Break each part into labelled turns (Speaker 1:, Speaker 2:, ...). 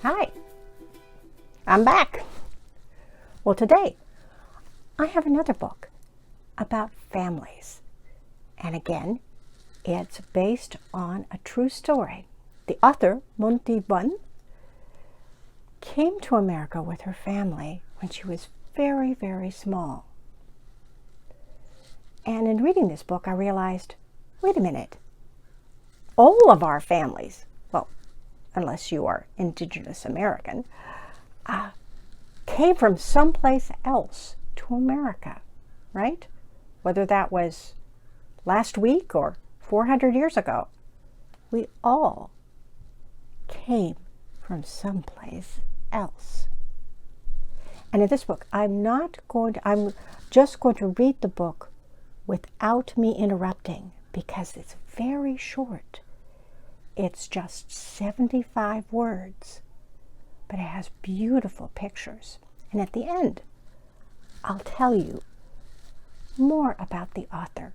Speaker 1: Hi, I'm back. Well, today I have another book about families. And again, it's based on a true story. The author, Monty Bun, came to America with her family when she was very, very small. And in reading this book, I realized, wait a minute, all of our families, well, unless you are Indigenous American, came from someplace else to America, right? Whether that was last week or 400 years ago, we all came from someplace else. And in this book, I'm just going to read the book without me interrupting because it's very short. It's just 75 words, but it has beautiful pictures. And at the end, I'll tell you more about the author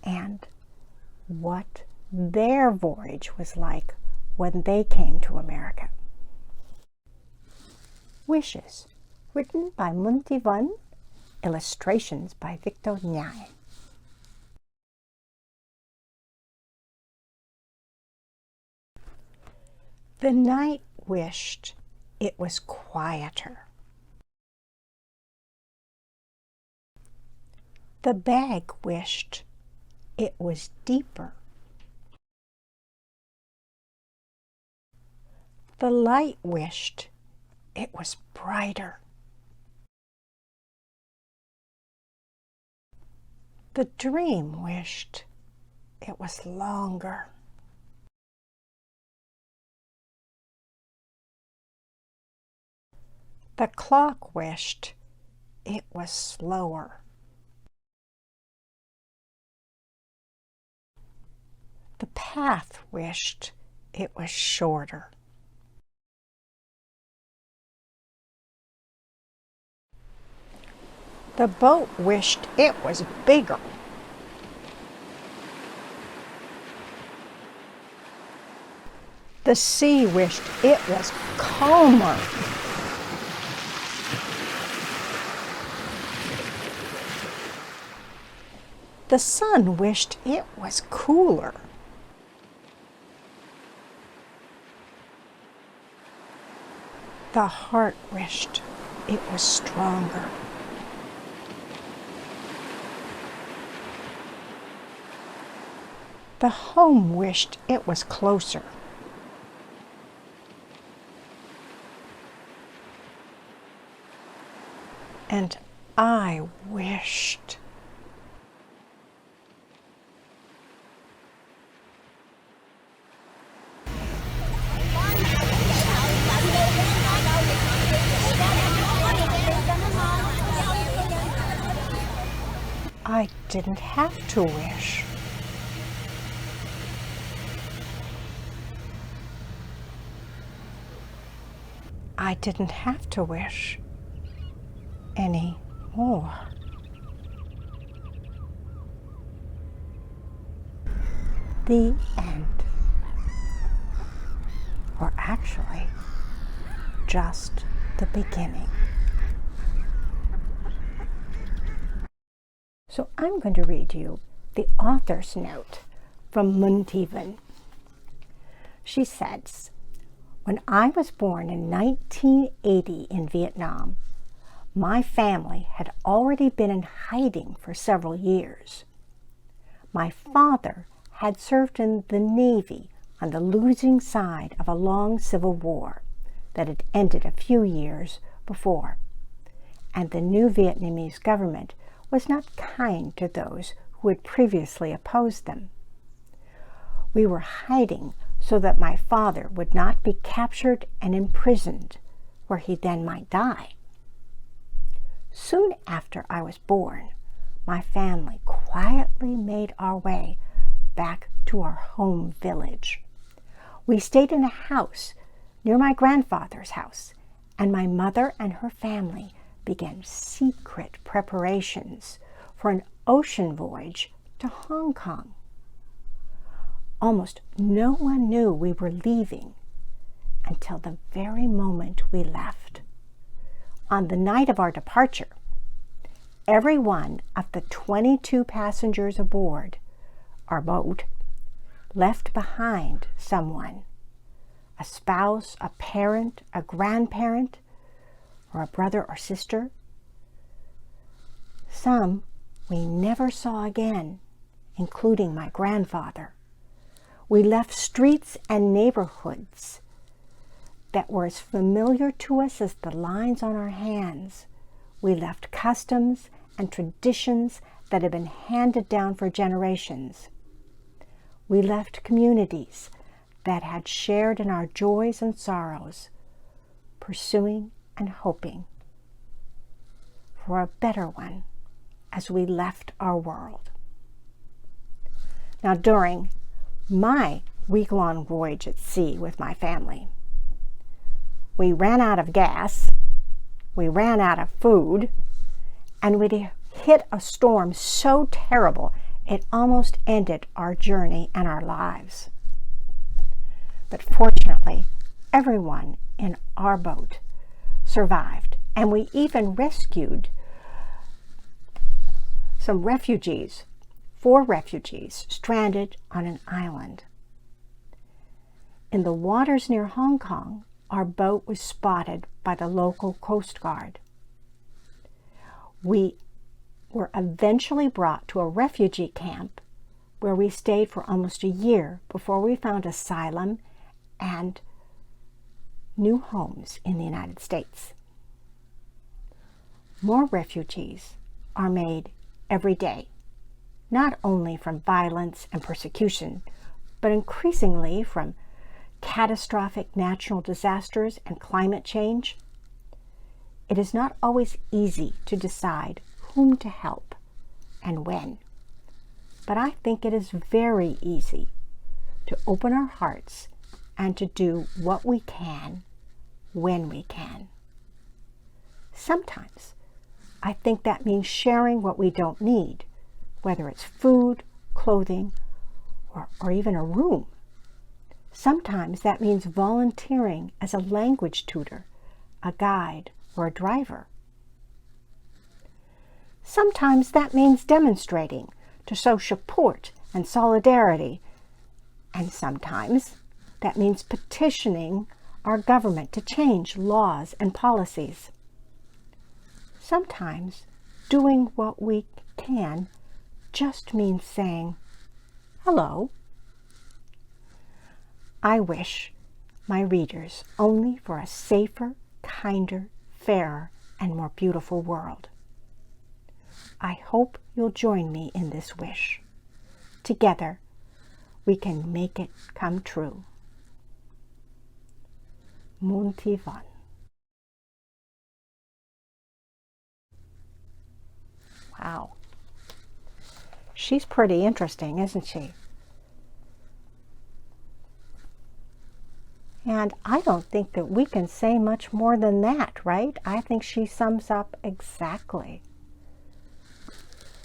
Speaker 1: and what their voyage was like when they came to America. Wishes, written by Monty Bun, illustrations by Victor Nyai. The night wished it was quieter. The bag wished it was deeper. The light wished it was brighter. The dream wished it was longer. The clock wished it was slower. The path wished it was shorter. The boat wished it was bigger. The sea wished it was calmer. The sun wished it was cooler. The heart wished it was stronger. The home wished it was closer. And I wished. I didn't have to wish. I didn't have to wish any more. The end. Or actually, just the beginning. So I'm going to read you the author's note from Monty Bun. She says, when I was born in 1980 in Vietnam, my family had already been in hiding for several years. My father had served in the Navy on the losing side of a long civil war that had ended a few years before, and the new Vietnamese government was not kind to those who had previously opposed them. We were hiding so that my father would not be captured and imprisoned, where he then might die. Soon after I was born, my family quietly made our way back to our home village. We stayed in a house near my grandfather's house, and my mother and her family began secret preparations for an ocean voyage to Hong Kong. Almost no one knew we were leaving until the very moment we left. On the night of our departure, every one of the 22 passengers aboard our boat left behind someone, a spouse, a parent, a grandparent, or a brother or sister. Some we never saw again, including my grandfather. We left streets and neighborhoods that were as familiar to us as the lines on our hands. We left customs and traditions that had been handed down for generations. We left communities that had shared in our joys and sorrows, pursuing and hoping for a better one as we left our world. Now, during my week-long voyage at sea with my family, we ran out of gas, we ran out of food, and we hit a storm so terrible it almost ended our journey and our lives. But fortunately, everyone in our boat survived, and we even rescued some refugees, 4 refugees stranded on an island. In the waters near Hong Kong, our boat was spotted by the local Coast Guard. We were eventually brought to a refugee camp where we stayed for almost a year before we found asylum and new homes in the United States. More refugees are made every day, not only from violence and persecution, but increasingly from catastrophic natural disasters and climate change. It is not always easy to decide whom to help and when, but I think it is very easy to open our hearts and to do what we can when we can. Sometimes I think that means sharing what we don't need, whether it's food, clothing, or even a room. Sometimes that means volunteering as a language tutor, a guide, or a driver. Sometimes that means demonstrating to show support and solidarity, and sometimes that means petitioning our government to change laws and policies. Sometimes doing what we can just means saying hello. I wish my readers only for a safer, kinder, fairer, and more beautiful world. I hope you'll join me in this wish. Together, we can make it come true. Muntivan. Wow. She's pretty interesting, isn't she? And I don't think that we can say much more than that, right? I think she sums up exactly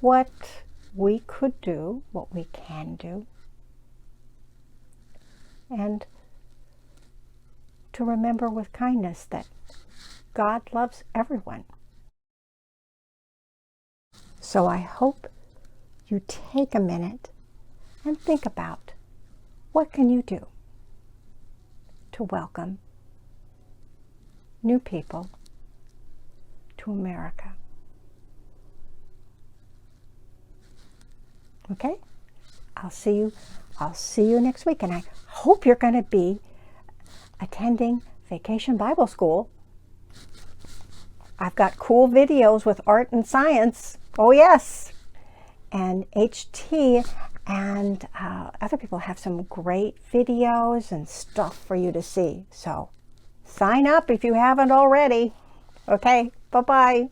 Speaker 1: what we could do, what we can do, and to remember with kindness that God loves everyone. So I hope you take a minute and think about what can you do to welcome new people to America. Okay? I'll see you next week, and I hope you're going to be attending Vacation Bible School. I've got cool videos with art and science. Oh yes. And HT and other people have some great videos and stuff for you to see. So sign up if you haven't already. Okay, bye-bye.